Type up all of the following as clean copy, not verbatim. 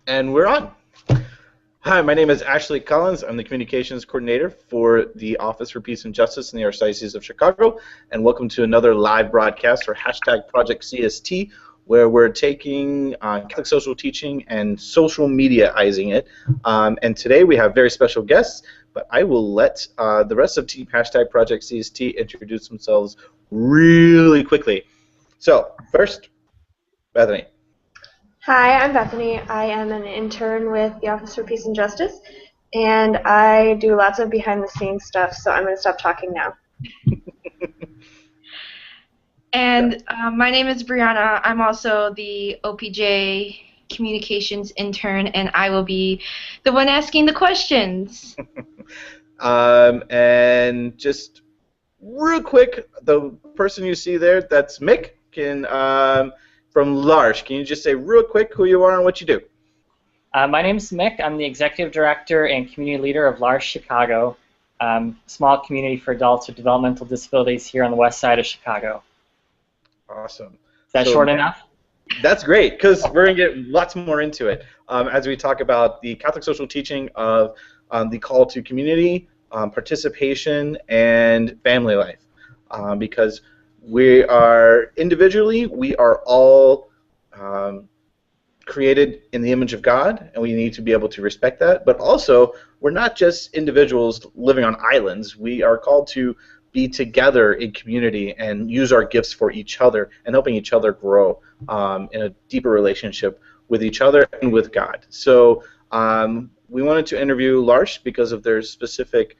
And we're on. Hi, my name is Ashley Collins. I'm the Communications Coordinator for the Office for Peace and Justice in the Archdiocese of Chicago, and welcome to another live broadcast for hashtag Project CST, where we're taking Catholic social teaching and social mediaizing it. And today we have very special guests, but I will let the rest of Team hashtag Project CST introduce themselves really quickly. So, first, Bethany. Hi, I'm Bethany. I am an intern with the Office for Peace and Justice, and I do lots of behind-the-scenes stuff, so I'm going to stop talking now. And my name is Brianna. I'm also the OPJ communications intern, and I will be the one asking the questions. And just real quick, the person you see there, that's Mick, from L'Arche. Can you just say real quick who you are and what you do? My name's Mick. I'm the Executive Director and Community Leader of L'Arche Chicago, small community for adults with developmental disabilities here on the west side of Chicago. Awesome. Is that short enough? That's great, because we're going to get lots more into it as we talk about the Catholic social teaching of the call to community, participation, and family life. Because we are individually, we are all created in the image of God, and we need to be able to respect that. But also, we're not just individuals living on islands. We are called to be together in community and use our gifts for each other and helping each other grow in a deeper relationship with each other and with God. So we wanted to interview L'Arche because of their specific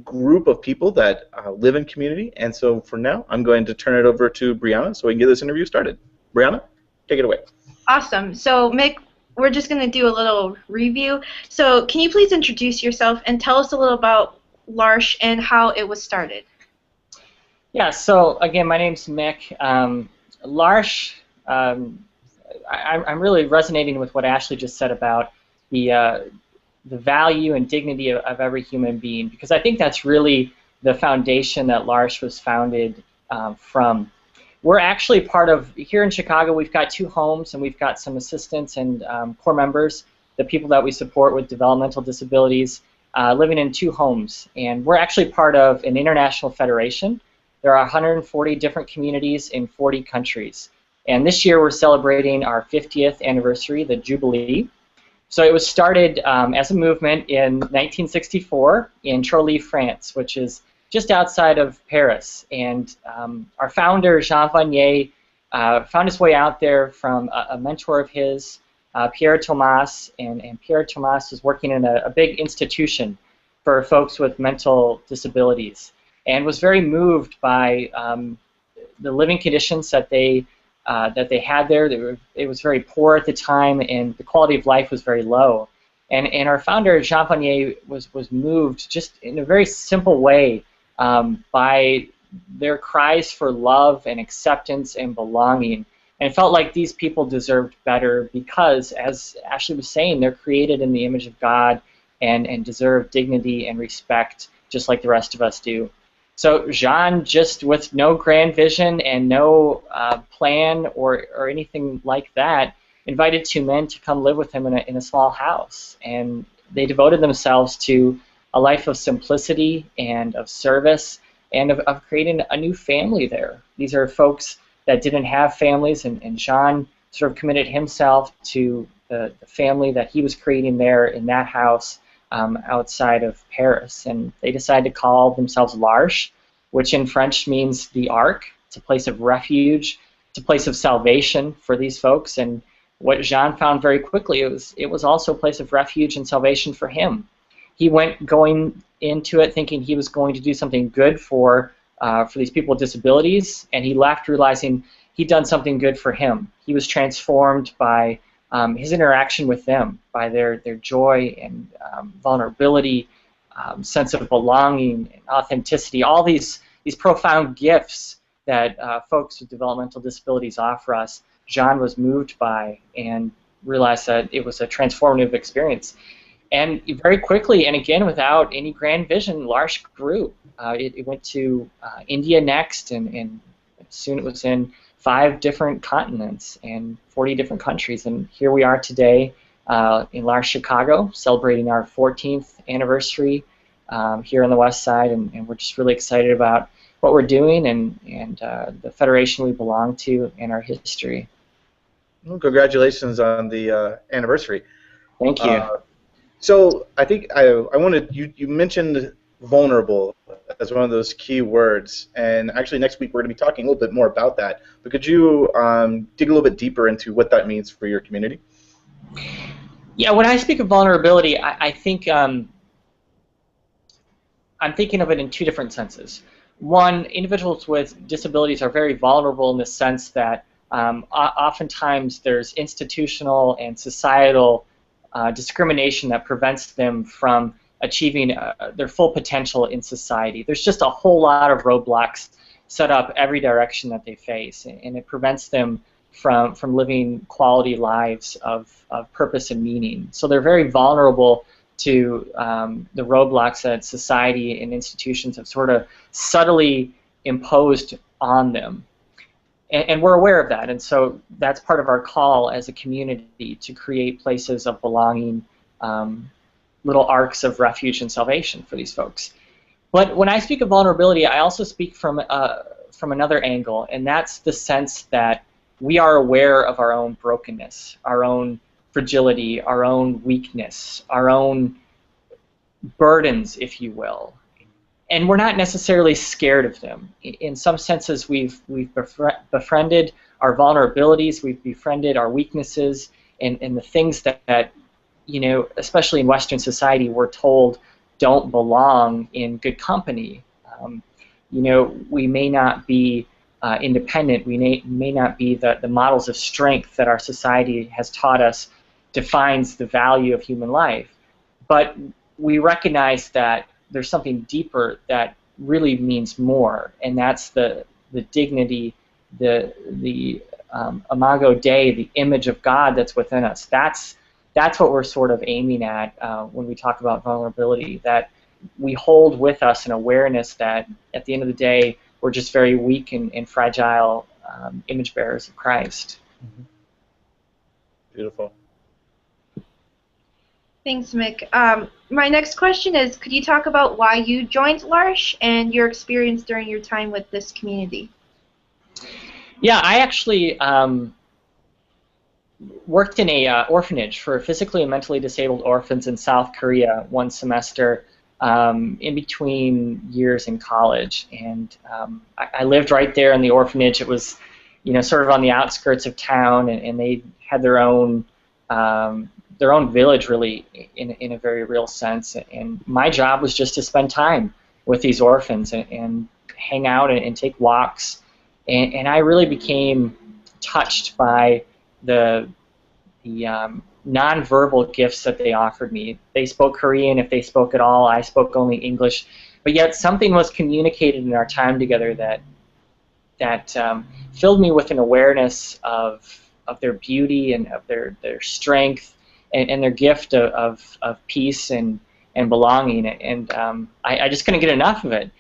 group of people that live in community. And so for now, I'm going to turn it over to Brianna so we can get this interview started. Brianna, take it away. Awesome. So, Mick, we're just going to do a little review. So can you please introduce yourself and tell us a little about L'Arche and how it was started? Yeah, so again, my name's Mick. L'Arche, I'm really resonating with what Ashley just said about the value and dignity of every human being, because I think that's really the foundation that L'Arche was founded from. We're actually part of, here in Chicago, we've got 2 homes, and we've got some assistants and core members, the people that we support with developmental disabilities, living in 2 homes. And we're actually part of an international federation. There are 140 different communities in 40 countries. And this year we're celebrating our 50th anniversary, the Jubilee. So it was started as a movement in 1964 in Troly, France, which is just outside of Paris. And our founder, Jean Vanier, found his way out there from a mentor of his, Pierre Thomas, and Pierre Thomas was working in a big institution for folks with mental disabilities, and was very moved by the living conditions that they had there. It was very poor at the time, and the quality of life was very low. And our founder, Jean Vanier, was moved just in a very simple way by their cries for love and acceptance and belonging, and felt like these people deserved better because, as Ashley was saying, they're created in the image of God and deserve dignity and respect just like the rest of us do. So Jean, just with no grand vision and no plan or anything like that, invited 2 men to come live with him in a small house, and they devoted themselves to a life of simplicity and of service and of creating a new family there. These are folks that didn't have families, and Jean sort of committed himself to the family that he was creating there in that house outside of Paris. And they decided to call themselves L'Arche, which in French means the Ark. It's a place of refuge. It's a place of salvation for these folks. And what Jean found very quickly, it was also a place of refuge and salvation for him. He went going into it thinking he was going to do something good for these people with disabilities, and he left realizing he'd done something good for him. He was transformed by his interaction with them, by their joy and vulnerability, sense of belonging and authenticity, all these profound gifts that folks with developmental disabilities offer us. Jean was moved by and realized that it was a transformative experience. And very quickly, and again without any grand vision, L'Arche grew. It went to India next, and soon it was in 5 different continents and 40 different countries. And here we are today in L'Arche, Chicago, celebrating our 14th anniversary here on the West Side, and we're just really excited about what we're doing and the federation we belong to and our history. Well, congratulations on the anniversary. Thank you. So I think I wanted you mentioned vulnerable as one of those key words, and actually next week we're going to be talking a little bit more about that. But could you dig a little bit deeper into what that means for your community? Yeah, when I speak of vulnerability, I think I'm thinking of it in 2 different senses. One, individuals with disabilities are very vulnerable in the sense that oftentimes there's institutional and societal discrimination that prevents them from achieving their full potential in society. There's just a whole lot of roadblocks set up every direction that they face, and it prevents them from living quality lives of purpose and meaning. So they're very vulnerable to the roadblocks that society and institutions have sort of subtly imposed on them. And we're aware of that, and so that's part of our call as a community to create places of belonging, little arcs of refuge and salvation for these folks. But when I speak of vulnerability, I also speak from another angle, and that's the sense that we are aware of our own brokenness, our own fragility, our own weakness, our own burdens, if you will. And we're not necessarily scared of them. In some senses, we've befriended our vulnerabilities, we've befriended our weaknesses, and the things that, you know, especially in Western society, we're told don't belong in good company. You know, we may not be independent, we may not be the models of strength that our society has taught us defines the value of human life. But we recognize that there's something deeper that really means more, and that's the dignity, the imago Dei, the image of God that's within us. That's what we're sort of aiming at when we talk about vulnerability, that we hold with us an awareness that at the end of the day we're just very weak and fragile image bearers of Christ. Mm-hmm. Beautiful. Thanks, Mick. My next question is, could you talk about why you joined L'Arche and your experience during your time with this community? Yeah, I actually worked in a orphanage for physically and mentally disabled orphans in South Korea one semester in between years in college, and I lived right there in the orphanage. It was, you know, sort of on the outskirts of town, and they had their own village, really, in a very real sense. And my job was just to spend time with these orphans and hang out and take walks. And I really became touched by the nonverbal gifts that they offered me. They spoke Korean if they spoke at all. I spoke only English. But yet something was communicated in our time together that filled me with an awareness of their beauty and of their strength and their gift of peace and belonging. And I just couldn't get enough of it.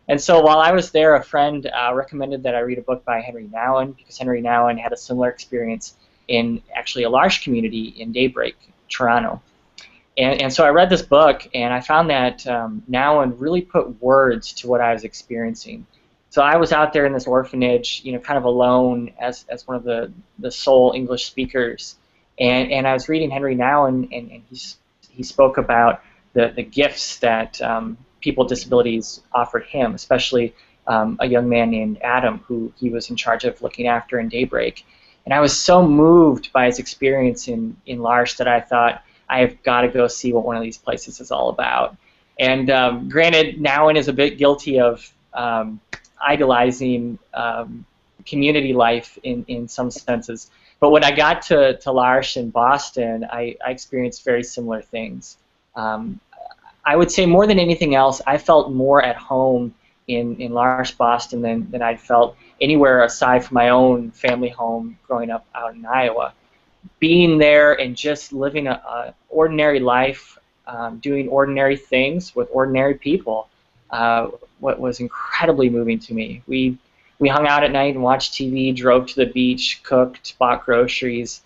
And so while I was there, a friend recommended that I read a book by Henry Nouwen, because Henry Nouwen had a similar experience in actually a large community in Daybreak, Toronto. And so I read this book, and I found that Nouwen really put words to what I was experiencing. So I was out there in this orphanage, you know, kind of alone as one of the sole English speakers. And I was reading Henry Nouwen, and he spoke about the gifts that people with disabilities offered him, especially a young man named Adam, who he was in charge of looking after in Daybreak. And I was so moved by his experience in L'Arche that I thought, I have got to go see what one of these places is all about. And granted, Nouwen is a bit guilty of idolizing community life in some senses. But when I got to L'Arche in Boston, I experienced very similar things. I would say more than anything else, I felt more at home in L'Arche, Boston than I'd felt anywhere aside from my own family home growing up out in Iowa. Being there and just living an ordinary life, doing ordinary things with ordinary people, what was incredibly moving to me. We we hung out at night and watched TV, drove to the beach, cooked, bought groceries,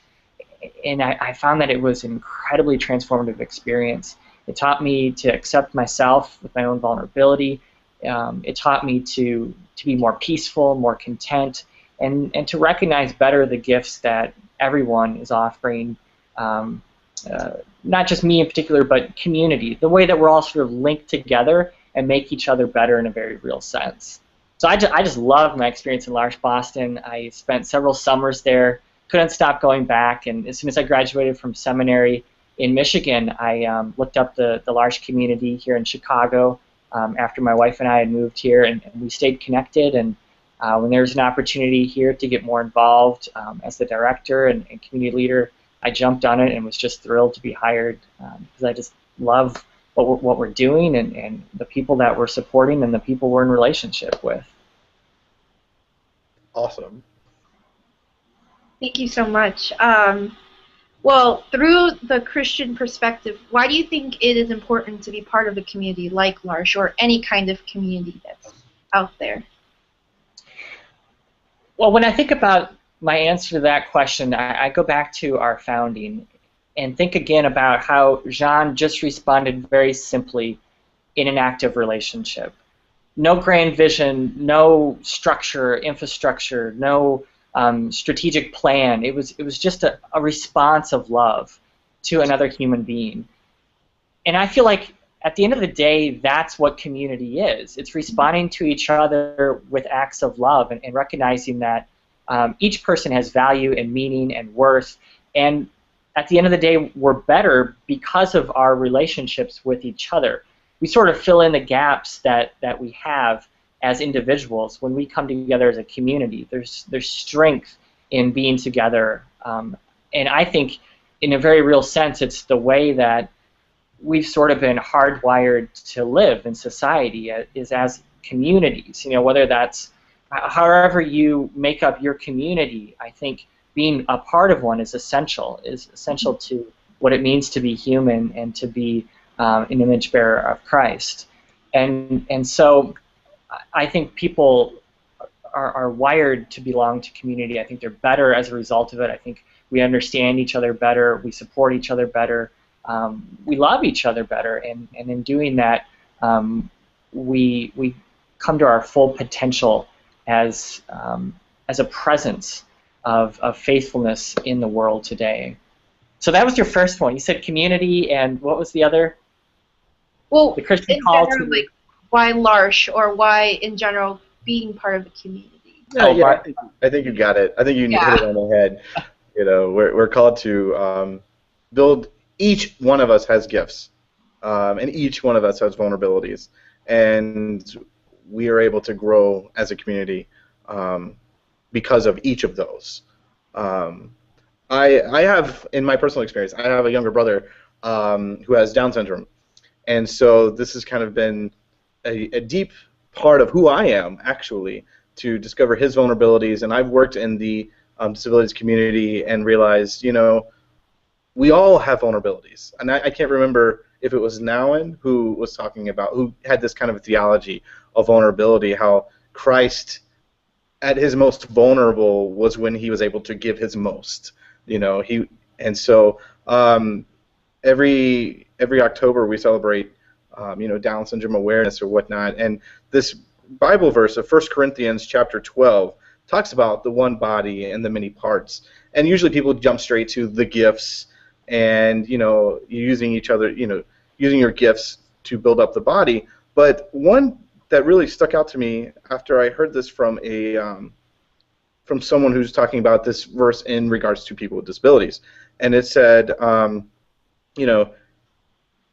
and I found that it was an incredibly transformative experience. It taught me to accept myself with my own vulnerability. It taught me to be more peaceful, more content, and to recognize better the gifts that everyone is offering, not just me in particular, but community, the way that we're all sort of linked together and make each other better in a very real sense. So I just loved my experience in L'Arche, Boston. I spent several summers there, couldn't stop going back, and as soon as I graduated from seminary in Michigan, I looked up the L'Arche community here in Chicago after my wife and I had moved here, and we stayed connected. And when there was an opportunity here to get more involved as the director and community leader, I jumped on it and was just thrilled to be hired because I just love what we're doing and the people that we're supporting and the people we're in relationship with. Awesome. Thank you so much. Well, through the Christian perspective, why do you think it is important to be part of a community like L'Arche or any kind of community that's out there? Well, when I think about my answer to that question, I go back to our founding and think again about how Jean just responded very simply in an active relationship. No grand vision, no structure, infrastructure, no strategic plan. It was just a response of love to another human being. And I feel like at the end of the day, that's what community is. It's responding to each other with acts of love and recognizing that each person has value and meaning and worth. And at the end of the day, we're better because of our relationships with each other. We sort of fill in the gaps that we have as individuals when we come together as a community. There's strength in being together. And I think in a very real sense, it's the way that we've sort of been hardwired to live in society is as communities. You know, whether that's however you make up your community, I think being a part of one is essential to what it means to be human and to be an image bearer of Christ. And so I think people are wired to belong to community. I think they're better as a result of it. I think we understand each other better, we support each other better, we love each other better, and in doing that, we come to our full potential as a presence of faithfulness in the world today. So that was your first one. You said community, and what was the other? Well, the Christian in call general, to like, why L'Arche, or why in general being part of a community? Yeah, I think you got it. I think you hit it on the head. You know, we're called to build. Each one of us has gifts, and each one of us has vulnerabilities, and we are able to grow as a community because of each of those. I have, in my personal experience, I have a younger brother who has Down syndrome, and so this has kind of been a deep part of who I am, actually, to discover his vulnerabilities. And I've worked in the disabilities community and realized, you know, we all have vulnerabilities. And I can't remember if it was Nouwen who was talking about, who had this kind of theology of vulnerability, how Christ, at his most vulnerable, was when he was able to give his most. You know, every October we celebrate, Down syndrome awareness or whatnot. And this Bible verse of 1 Corinthians chapter 12 talks about the one body and the many parts. And usually people jump straight to the gifts and, using each other, using your gifts to build up the body. But one that really stuck out to me after I heard this from from someone who's talking about this verse in regards to people with disabilities. And it said,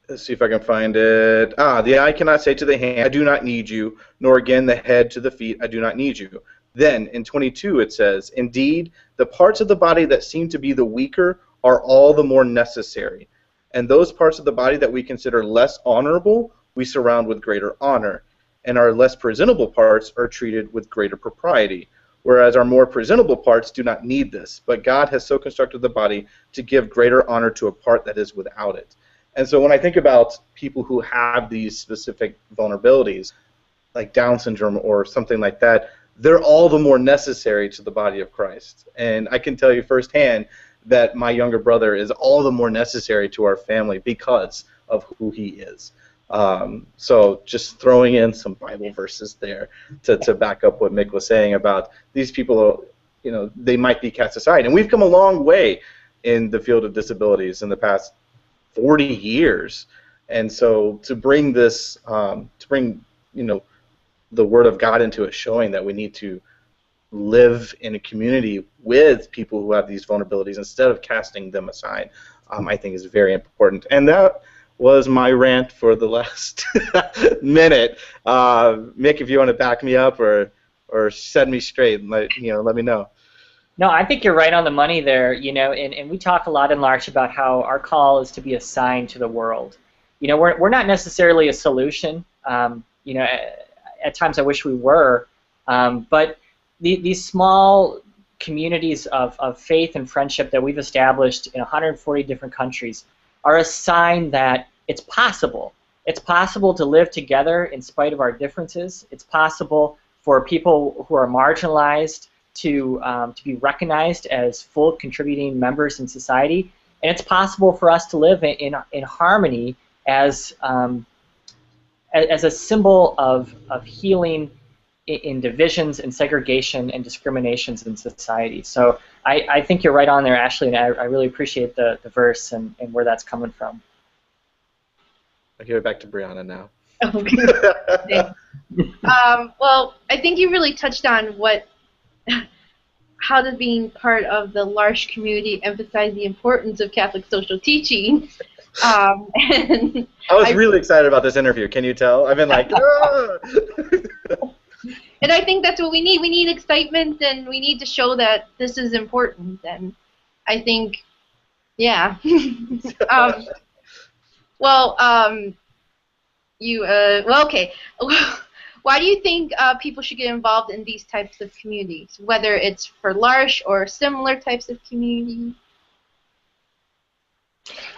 let's see if I can find it. The eye cannot say to the hand, I do not need you, nor again the head to the feet, I do not need you. Then in 22 it says, indeed, the parts of the body that seem to be the weaker are all the more necessary. And those parts of the body that we consider less honorable, we surround with greater honor. And our less presentable parts are treated with greater propriety. Whereas our more presentable parts do not need this. But God has so constructed the body to give greater honor to a part that is without it. And so when I think about people who have these specific vulnerabilities, like Down syndrome or something like that, they're all the more necessary to the body of Christ. And I can tell you firsthand that my younger brother is all the more necessary to our family because of who he is. So just throwing in some Bible verses there to back up what Mick was saying about these people, you know, they might be cast aside. And we've come a long way in the field of disabilities in the past 40 years. And so to bring this, you know, the Word of God into it, showing that we need to live in a community with people who have these vulnerabilities instead of casting them aside, I think is very important. And that was my rant for the last minute. Mick, if you want to back me up or set me straight, let me know. No, I think you're right on the money there. You know, and we talk a lot in L'Arche about how our call is to be a sign to the world. You know, we're not necessarily a solution. You know, at times I wish we were, but these small communities of faith and friendship that we've established in 140 different countries are a sign that it's possible. It's possible to live together in spite of our differences. It's possible for people who are marginalized to be recognized as full contributing members in society, and it's possible for us to live in harmony as a symbol of healing in divisions and segregation and discriminations in society. So I think you're right on there, Ashley, and I really appreciate the verse and where that's coming from. I'll give it back to Brianna now. Okay. Well, I think you really touched on how does being part of the L'Arche community emphasize the importance of Catholic social teaching. And I was really excited about this interview. Can you tell? I've been like, And I think that's what we need. We need excitement, and we need to show that this is important. And I think, yeah. Well, okay. Why do you think people should get involved in these types of communities, whether it's for L'Arche or similar types of communities?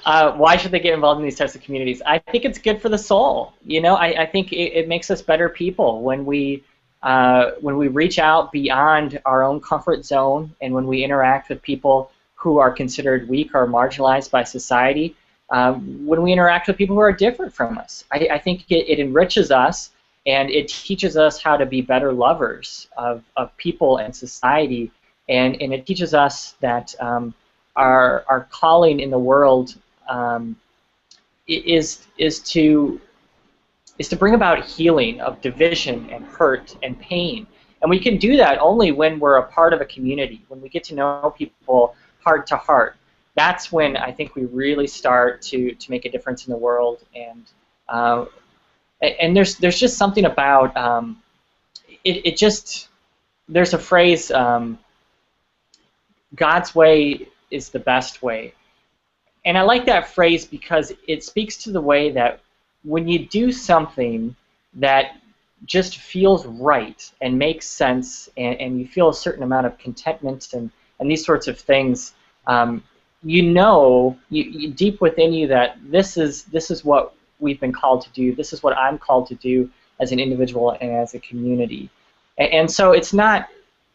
Why should they get involved in these types of communities? I think it's good for the soul. You know, I think it makes us better people when we reach out beyond our own comfort zone, and when we interact with people who are considered weak or marginalized by society. When we interact with people who are different from us, I think it enriches us, and it teaches us how to be better lovers of people and society, and it teaches us that our calling in the world is to bring about healing of division and hurt and pain. And we can do that only when we're a part of a community, when we get to know people heart to heart. That's when I think we really start to make a difference in the world. And there's just something about it just, there's a phrase, God's way is the best way. And I like that phrase because it speaks to the way that when you do something that just feels right and makes sense, and you feel a certain amount of contentment and these sorts of things, you know, you deep within you that this is what we've been called to do. This is what I'm called to do as an individual and as a community. And so it's not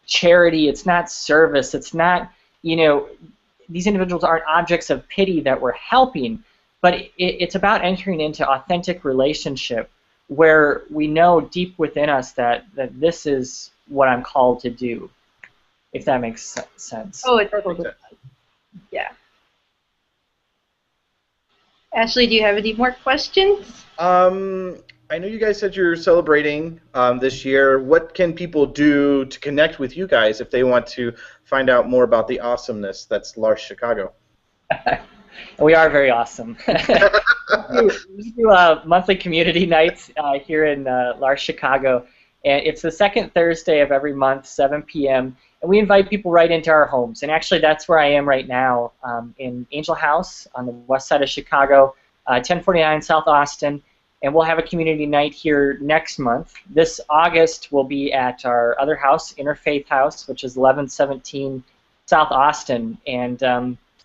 charity, it's not service, it's not, you know, these individuals aren't objects of pity that we're helping, but it's about entering into authentic relationship where we know deep within us that this is what I'm called to do, if that makes sense. Oh, it totally does. Yeah. Ashley, do you have any more questions? I know you guys said you're celebrating this year. What can people do to connect with you guys if they want to find out more about the awesomeness that's L'Arche Chicago? We are very awesome. we do monthly community nights here in L'Arche Chicago, and it's the second Thursday of every month, 7 p.m., and we invite people right into our homes. And actually, that's where I am right now, in Angel House on the west side of Chicago, 1049 South Austin. And we'll have a community night here next month. This August we'll be at our other house, Interfaith House, which is 1117 South Austin. And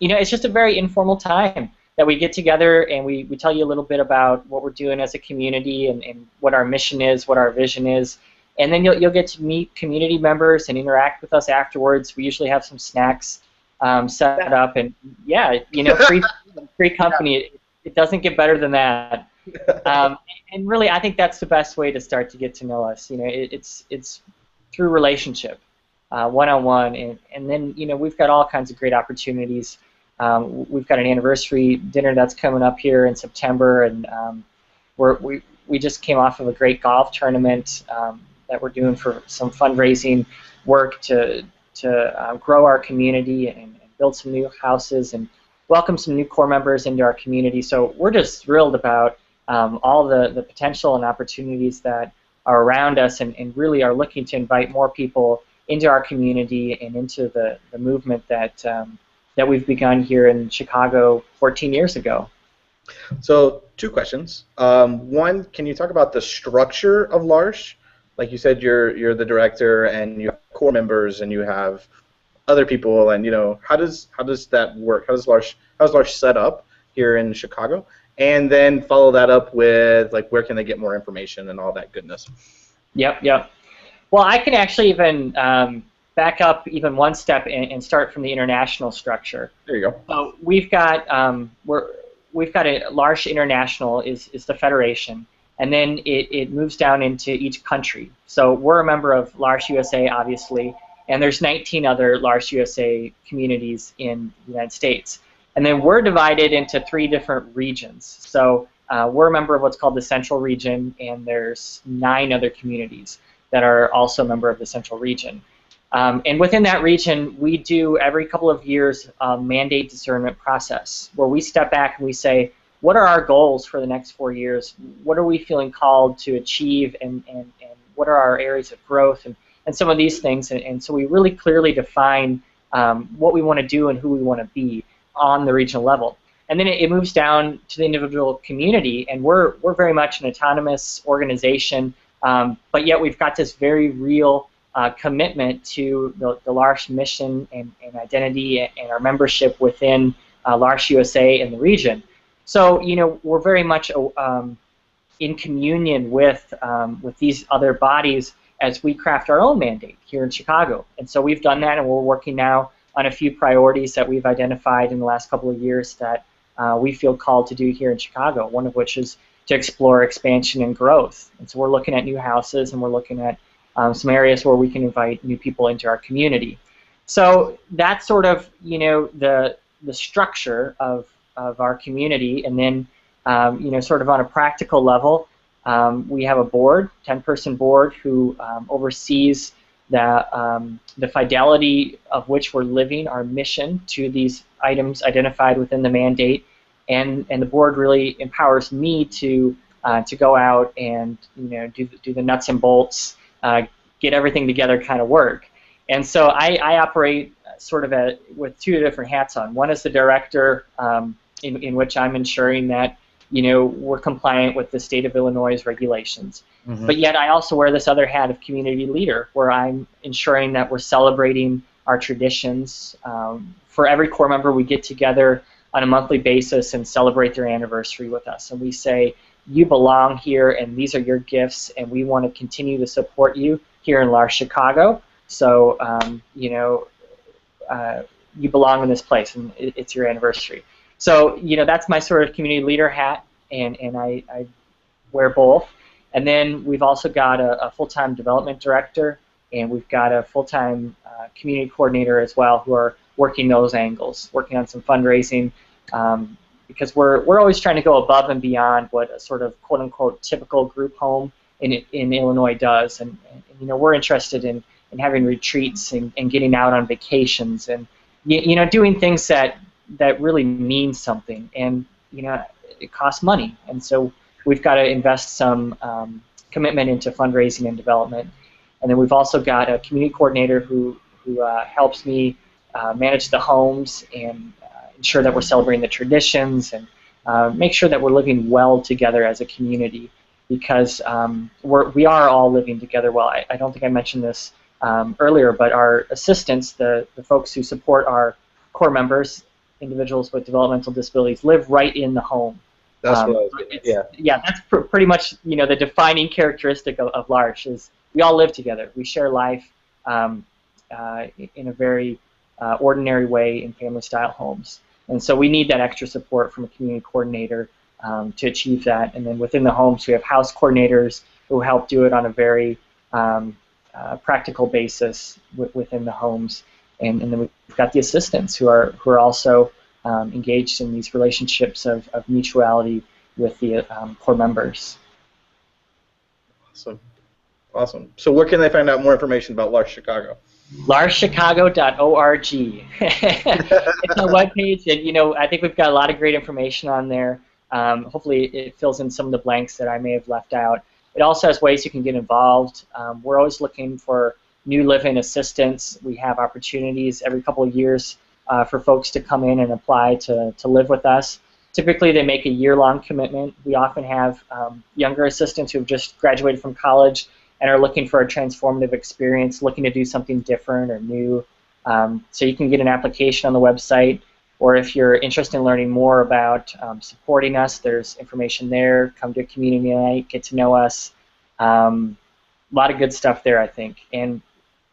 you know, it's just a very informal time that we get together and we tell you a little bit about what we're doing as a community and what our mission is, what our vision is. and then you'll get to meet community members and interact with us afterwards. We usually have some snacks set up, and yeah, free company. It doesn't get better than that. And really, I think that's the best way to start to get to know us. It's through relationship, one-on-one, and then we've got all kinds of great opportunities. We've got an anniversary dinner that's coming up here in September, and we just came off of a great golf tournament that we're doing for some fundraising work to grow our community and build some new houses and welcome some new core members into our community. So we're just thrilled about all the potential and opportunities that are around us, and really are looking to invite more people into our community and into the movement that we've begun here in Chicago 14 years ago. So 2 questions. One, can you talk about the structure of L'Arche? Like you said, you're the director, and you have core members, and you have other people, and how does that work? How's L'Arche set up here in Chicago? And then follow that up with where can they get more information and all that goodness. Yep. Well, I can actually even back up even one step and start from the international structure. There you go. So we've got L'Arche International is the federation, and then it moves down into each country. So we're a member of L'Arche USA, obviously, and there's 19 other L'Arche USA communities in the United States. And then we're divided into 3 different regions. So we're a member of what's called the Central Region, and there's 9 other communities that are also a member of the Central Region. And within that region, we do every couple of years a mandate discernment process where we step back and we say, what are our goals for the next 4 years? What are we feeling called to achieve, and what are our areas of growth, and some of these things. And so we really clearly define what we want to do and who we want to be on the regional level. And then it moves down to the individual community, and we're very much an autonomous organization, but yet we've got this very real commitment to the L'Arche mission and identity and our membership within L'Arche USA and the region. So we're very much in communion with these other bodies as we craft our own mandate here in Chicago. And so we've done that, and we're working now on a few priorities that we've identified in the last couple of years that we feel called to do here in Chicago, one of which is to explore expansion and growth. And so we're looking at new houses, and we're looking at some areas where we can invite new people into our community. So that's sort of the structure of our community. And then sort of on a practical level, we have a board, 10-person board, who oversees the fidelity of which we're living our mission to these items identified within the mandate, and the board really empowers me to go out and do the nuts and bolts, get everything together kind of work. And so I operate sort of with 2 different hats on. One is the director, in which I'm ensuring that we're compliant with the state of Illinois' regulations. Mm-hmm. But yet I also wear this other hat of community leader, where I'm ensuring that we're celebrating our traditions. For every core member, we get together on a monthly basis and celebrate their anniversary with us. And we say, you belong here, and these are your gifts, and we want to continue to support you here in L'Arche, Chicago. So, you belong in this place, and it's your anniversary. So, that's my sort of community leader hat, and I wear both. And then we've also got a full-time development director, and we've got a full-time community coordinator as well, who are working those angles, working on some fundraising, because we're always trying to go above and beyond what a sort of quote-unquote typical group home in Illinois does. And we're interested in having retreats and getting out on vacations and doing things that really mean something, and it costs money, and so we've got to invest some commitment into fundraising and development. And then we've also got a community coordinator who helps me manage the homes and ensure that we're celebrating the traditions and make sure that we're living well together as a community, because we are all living together well. I don't think I mentioned this earlier, but our assistants, the folks who support our core members, individuals with developmental disabilities, live right in the home. That's what I was getting. Yeah. Yeah, that's pretty much the defining characteristic of L'Arche is we all live together. We share life in a very ordinary way in family-style homes. And so we need that extra support from a community coordinator to achieve that. And then within the homes, we have house coordinators who help do it on a very practical basis within the homes. And then we've got the assistants who are also engaged in these relationships of mutuality with the core members. Awesome. Awesome. So where can they find out more information about L'Arche Chicago? LarcheChicago.org. It's our webpage, and I think we've got a lot of great information on there. Hopefully it fills in some of the blanks that I may have left out. It also has ways you can get involved. We're always looking for new live-in assistants. We have opportunities every couple of years for folks to come in and apply to live with us. Typically they make a year-long commitment. We often have younger assistants who have just graduated from college and are looking for a transformative experience, looking to do something different or new. So you can get an application on the website, or if you're interested in learning more about supporting us, there's information there. Come to a community night, get to know us. A lot of good stuff there, I think. And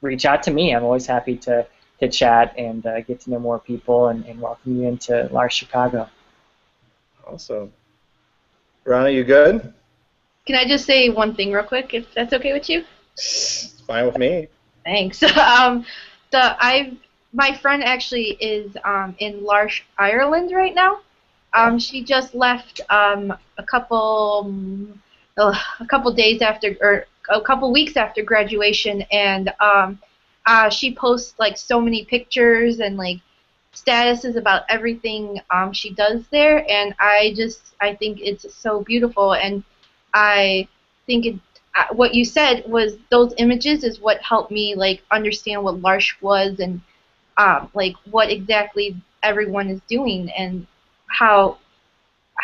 reach out to me. I'm always happy to chat and get to know more people and welcome you into L'Arche Chicago. Awesome. Rana, you good? Can I just say one thing real quick, if that's okay with you? It's fine with me. Thanks. My friend actually is in L'Arche, Ireland right now. She just left a couple days after, or a couple weeks after graduation, and she posts like so many pictures and like statuses about everything she does there, and I think it's so beautiful, and I think what you said was those images is what helped me like understand what L'Arche was and like what exactly everyone is doing, and how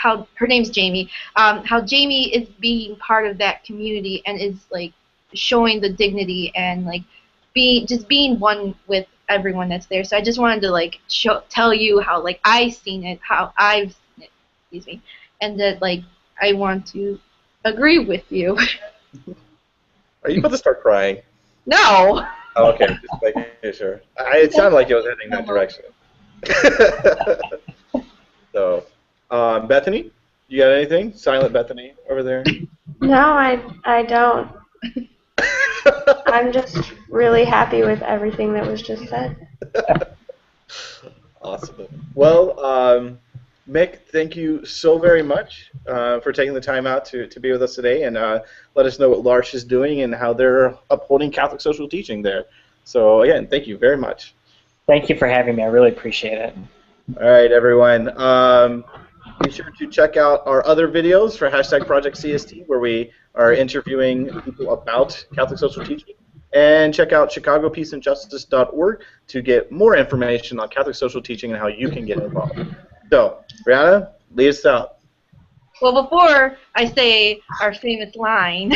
her name's Jamie, how Jamie is being part of that community and is like showing the dignity and like being one with everyone that's there. So I just wanted to like tell you how like I've seen it, excuse me, and that like I want to agree with you. Are you about to start crying? No. Oh, okay, just making sure. It sounded like it was heading that direction. So, Bethany, you got anything? Silent Bethany over there? No, I don't. I'm just really happy with everything that was just said. Awesome. Well, Mick, thank you so very much for taking the time out to be with us today and let us know what L'Arche is doing and how they're upholding Catholic social teaching there. So, again, thank you very much. Thank you for having me. I really appreciate it. All right, everyone. Be sure to check out our other videos for #ProjectCST, where we are interviewing people about Catholic social teaching. And check out chicagopeaceandjustice.org to get more information on Catholic social teaching and how you can get involved. So, Brianna, lead us out. Well, before I say our famous line,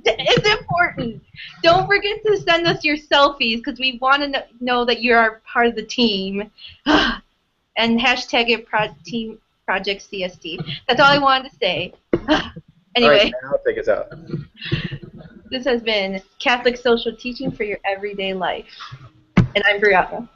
it's important. Don't forget to send us your selfies because we want to know that you are part of the team. And hashtag it Team Project CST. That's all I wanted to say. Anyway. All right, now take us out. This has been Catholic Social Teaching for Your Everyday Life. And I'm Brianna.